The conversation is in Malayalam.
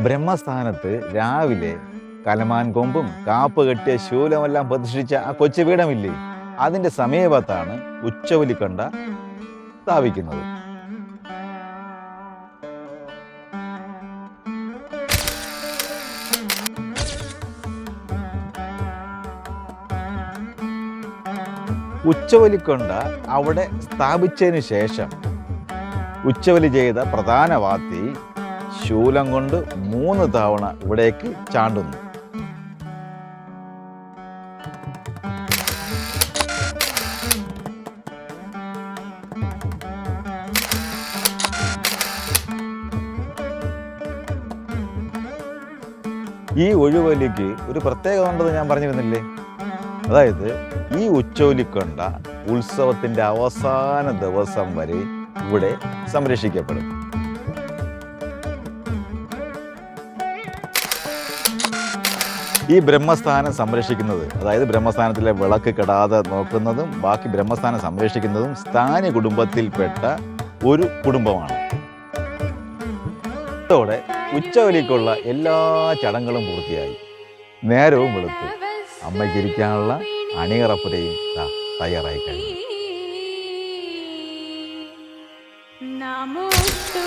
ബ്രഹ്മസ്ഥാനത്ത് രാവിലെ കലമാൻ കൊമ്പും കാപ്പ് കെട്ടിയ ശൂലമെല്ലാം പ്രതിഷ്ഠിച്ച ആ കൊച്ചു പീഠമില്ലേ, അതിൻ്റെ സമീപത്താണ് ഉച്ചവലിക്കണ്ട സ്ഥാപിക്കുന്നത്. ഉച്ചവലിക്കൊണ്ട അവിടെ സ്ഥാപിച്ചതിന് ശേഷം ഉച്ചവലി ചെയ്ത പ്രധാന വാത്തി ശൂലം കൊണ്ട് 3 തവണ ഇവിടേക്ക് ചാണ്ടുന്നു. ഈ ഒഴുവലിക്ക് ഒരു പ്രത്യേകത ഉണ്ടെന്ന് ഞാൻ പറഞ്ഞിരുന്നില്ലേ? അതായത് ഈ ഉച്ചവലിക്കൊണ്ട ഉത്സവത്തിൻ്റെ അവസാന ദിവസം വരെ ഇവിടെ സംരക്ഷിക്കപ്പെടും. ഈ ബ്രഹ്മസ്ഥാനം സംരക്ഷിക്കുന്നത്, അതായത് ബ്രഹ്മസ്ഥാനത്തിലെ വിളക്ക് കെടാതെ നോക്കുന്നതും ബാക്കി ബ്രഹ്മസ്ഥാനം സംരക്ഷിക്കുന്നതും സ്ഥാനി കുടുംബത്തിൽപ്പെട്ട ഒരു കുടുംബമാണ്. ഇതോടെ ഉച്ചവലിക്കുള്ള എല്ലാ ചടങ്ങുകളും പൂർത്തിയായി. നേരവും വെളുത്തു. അമ്മയ്ക്ക് ഇരിക്കാനുള്ള അണിയറപ്പുരയും തയ്യാറായി കഴിഞ്ഞു. നമോസ്തു